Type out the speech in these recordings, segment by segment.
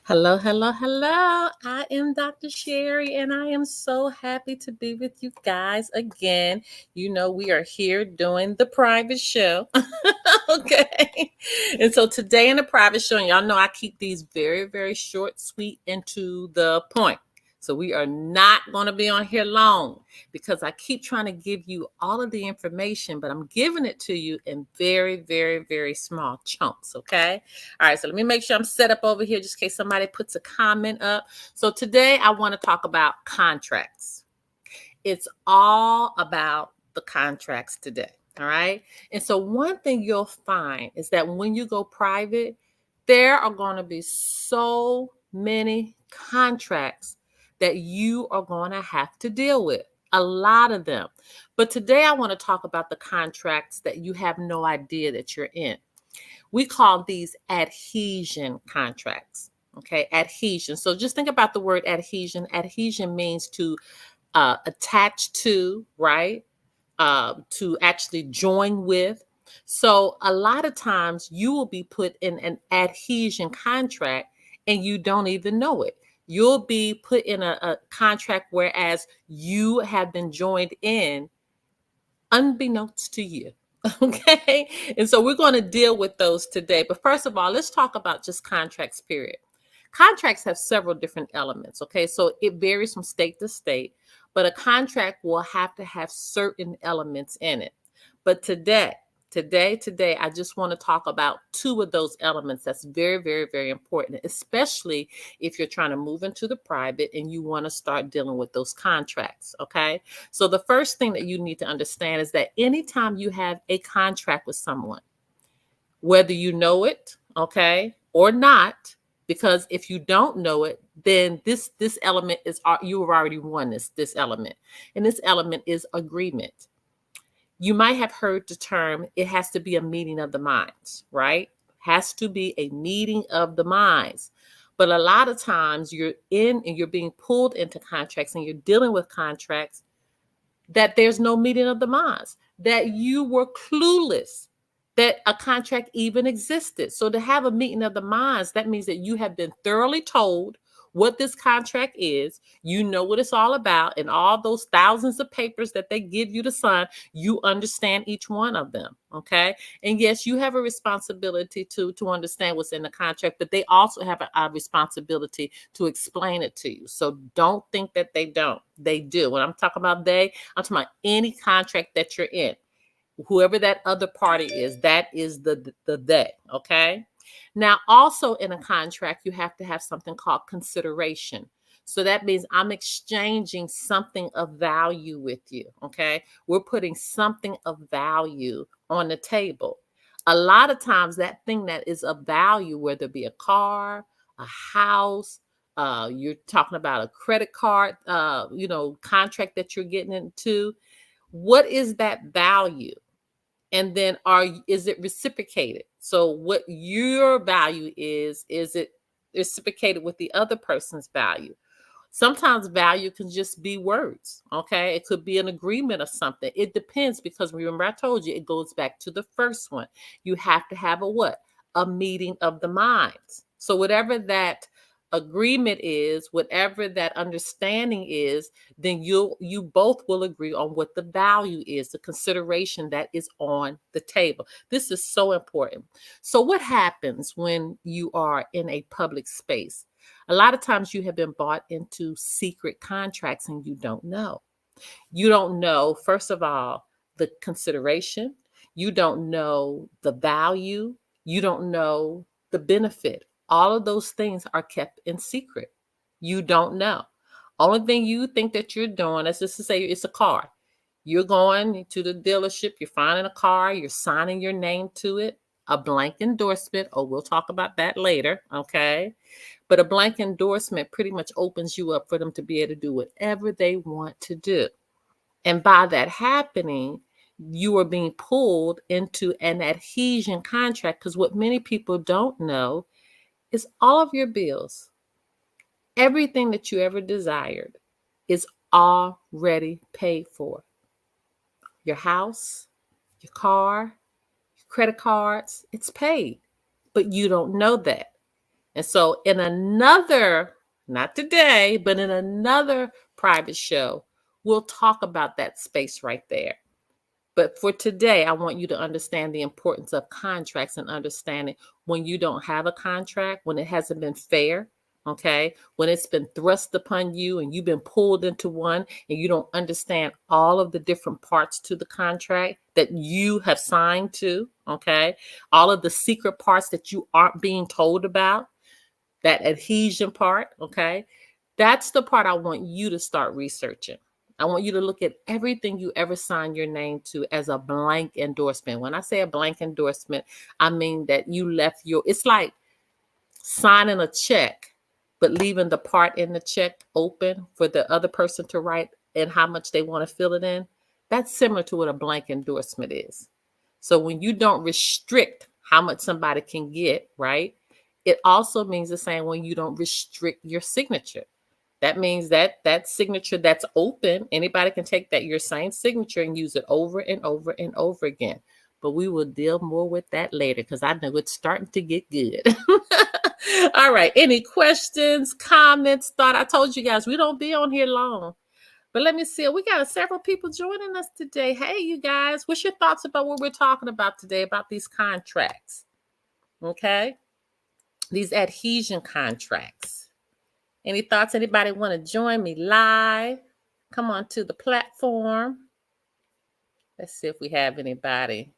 Hello, hello, hello. I am Dr. Sherry, and I am so happy to be with you guys again. You know, we are here doing the private show. Okay. And so today in the private show, and y'all know I keep these very, very short, sweet, and to the point. So we are not going to be on here long because I keep trying to give you all of the information, but I'm giving it to you in very, very, very small chunks. Okay. All right, so let me make sure I'm set up over here just in case somebody puts a comment up. So today I want to talk about contracts. It's all about the contracts today. All right. And so one thing you'll find is that when you go private, there are going to be so many contracts that you are going to have to deal with. A lot of them. But today I want to talk about the contracts that you have no idea that you're in. We call these adhesion contracts. Okay, adhesion. So just think about the word adhesion. Adhesion means to attach to, right? To actually join with. So a lot of times you will be put in an adhesion contract and you don't even know it. You'll be put in a contract whereas you have been joined in unbeknownst to you. Okay. And so we're going to deal with those today. But first of all, let's talk about just contracts, period. Contracts have several different elements. Okay. So it varies from state to state, but a contract will have to have certain elements in it. But today, I just want to talk about two of those elements that's very, very, very important, especially if you're trying to move into the private and you want to start dealing with those contracts. Okay. So the first thing that you need to understand is that anytime you have a contract with someone, whether you know it, okay, or not, because if you don't know it, then this element is you have already won this element, and this element is agreement. You might have heard the term, it has to be a meeting of the minds, right? Has to be a meeting of the minds. But a lot of times you're in and you're being pulled into contracts and you're dealing with contracts that there's no meeting of the minds, that you were clueless that a contract even existed. So to have a meeting of the minds, that means that you have been thoroughly told what this contract is. You know what it's all about, and all those thousands of papers that they give you to sign, you understand each one of them. Okay. And yes, you have a responsibility to understand what's in the contract, but they also have a responsibility to explain it to you. So don't think that they don't. They do. When I'm talking about they, I'm talking about any contract that you're in. Whoever that other party is, that is the they. Okay. Now, also in a contract, you have to have something called consideration. So that means I'm exchanging something of value with you. Okay. We're putting something of value on the table. A lot of times, that thing that is of value, whether it be a car, a house, you're talking about a credit card, contract that you're getting into. What is that value? And then is it reciprocated? So what your value is it reciprocated with the other person's value? Sometimes value can just be words. Okay, it could be an agreement of something. It depends, because remember I told you it goes back to the first one. You have to have a meeting of the minds. So whatever that agreement is, whatever that understanding is, then you both will agree on what the value is, the consideration that is on the table. This is so important. So what happens when you are in a public space? A lot of times you have been bought into secret contracts and you don't know. You don't know, first of all, the consideration. You don't know the value. You don't know the benefit. All of those things are kept in secret. You don't know. Only thing you think that you're doing, let's just say it's a car. You're going to the dealership, you're finding a car, you're signing your name to it, a blank endorsement. Oh, we'll talk about that later. Okay. But a blank endorsement pretty much opens you up for them to be able to do whatever they want to do. And by that happening, you are being pulled into an adhesion contract, because what many people don't know is all of your bills, everything that you ever desired, is already paid for. Your house, your car, your credit cards, it's paid. But you don't know that. And so in another, not today, but in another private show, we'll talk about that space right there. But for today, I want you to understand the importance of contracts and understanding when you don't have a contract, when it hasn't been fair, okay? When it's been thrust upon you and you've been pulled into one and you don't understand all of the different parts to the contract that you have signed to, okay? All of the secret parts that you aren't being told about, that adhesion part, okay? That's the part I want you to start researching. I want you to look at everything you ever signed your name to as a blank endorsement. When I say a blank endorsement, I mean that you left it's like signing a check, but leaving the part in the check open for the other person to write and how much they want to fill it in. That's similar to what a blank endorsement is. So when you don't restrict how much somebody can get, right? It also means the same when you don't restrict your signature. That means that that signature that's open, anybody can take that your same signature and use it over and over and over again. But we will deal more with that later because I know it's starting to get good. All right. Any questions, comments, thought? I told you guys we don't be on here long. But let me see. We got several people joining us today. Hey, you guys, what's your thoughts about what we're talking about today about these contracts? Okay. These adhesion contracts. Any thoughts? Anybody want to join me live? Come on to the platform. Let's see if we have anybody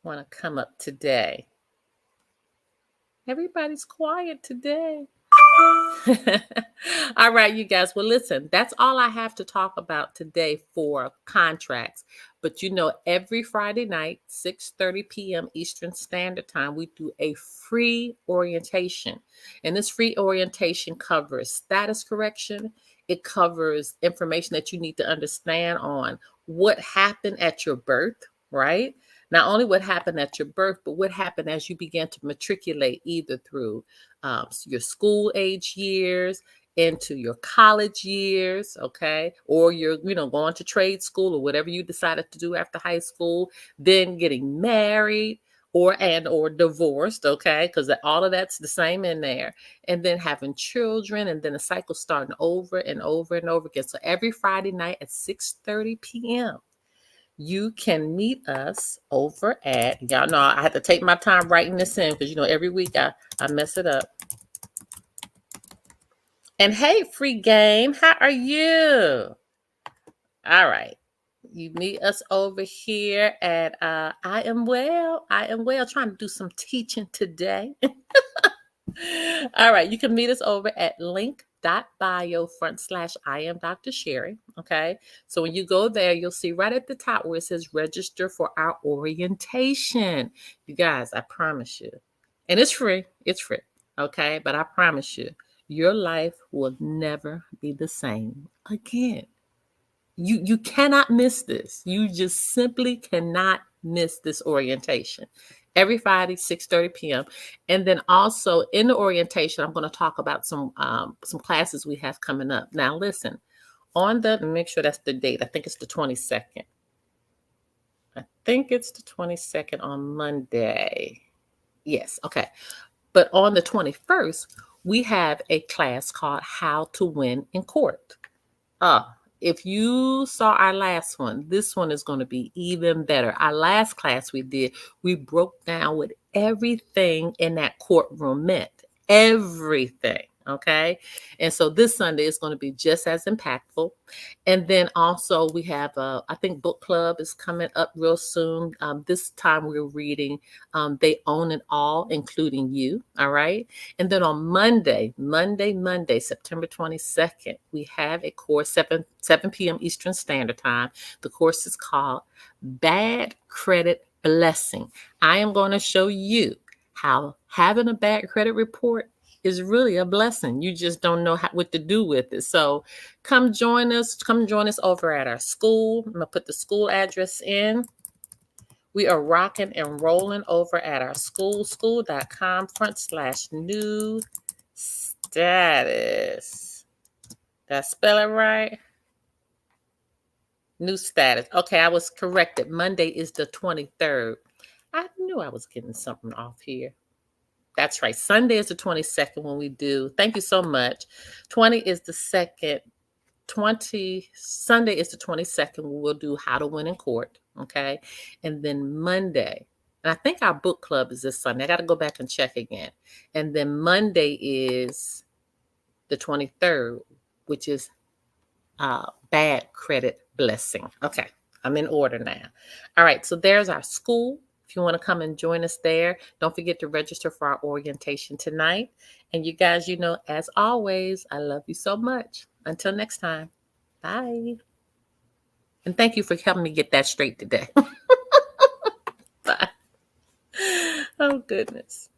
want to come up today. Everybody's quiet today. All right, you guys. Well, listen, that's all I have to talk about today for contracts. But every Friday night, 6:30 p.m. Eastern Standard Time, we do a free orientation. And this free orientation covers status correction. It covers information that you need to understand on what happened at your birth, right? Not only what happened at your birth, but what happened as you began to matriculate either through your school age years into your college years, okay, or you're going to trade school or whatever you decided to do after high school, then getting married or divorced, okay, because all of that's the same in there, and then having children, and then the cycle starting over and over and over again. So every Friday night at 6:30 p.m. you can meet us over at, y'all know I had to take my time writing this in because every week I mess it up. And hey, free game, how are you? All right. You meet us over here at I am well. I am well. Trying to do some teaching today. All right. You can meet us over at link.bio/I am Dr. Sherry. Okay. So when you go there, you'll see right at the top where it says register for our orientation. You guys, I promise you. And it's free. It's free. Okay. But I promise you, your life will never be the same again. You cannot miss this. You just simply cannot miss this orientation. Every Friday, 6:30 p.m. And then also in the orientation, I'm going to talk about some classes we have coming up. Now listen, make sure that's the date. I think it's the 22nd. I think it's the 22nd on Monday. Yes, okay. But on the 21st, we have a class called How to Win in Court. If you saw our last one, this one is going to be even better. Our last class we broke down what everything in that courtroom meant. Everything. Okay. And so this Sunday is going to be just as impactful. And then also we have, I think book club is coming up real soon. This time we're reading They Own It All, including you. All right. And then on Monday, September 22nd, we have a course, 7 p.m. Eastern Standard Time. The course is called Bad Credit Blessing. I am going to show you how having a bad credit report is really a blessing. You just don't know what to do with it. So come join us. Come join us over at our school. I'm going to put the school address in. We are rocking and rolling over at our school.com/new status. Did I spell it right? New status. Okay, I was corrected. Monday is the 23rd. I knew I was getting something off here. That's right. Sunday is the 22nd when we do. Thank you so much. 20 is the second. 20 Sunday is the 22nd. We'll do How to Win in Court. Okay. And then Monday, and I think our book club is this Sunday. I got to go back and check again. And then Monday is the 23rd, which is Bad Credit Blessing. Okay. I'm in order now. All right. So there's our school. If you want to come and join us there, don't forget to register for our orientation tonight. And you guys, as always, I love you so much. Until next time. Bye. And thank you for helping me get that straight today. Bye. Oh, goodness.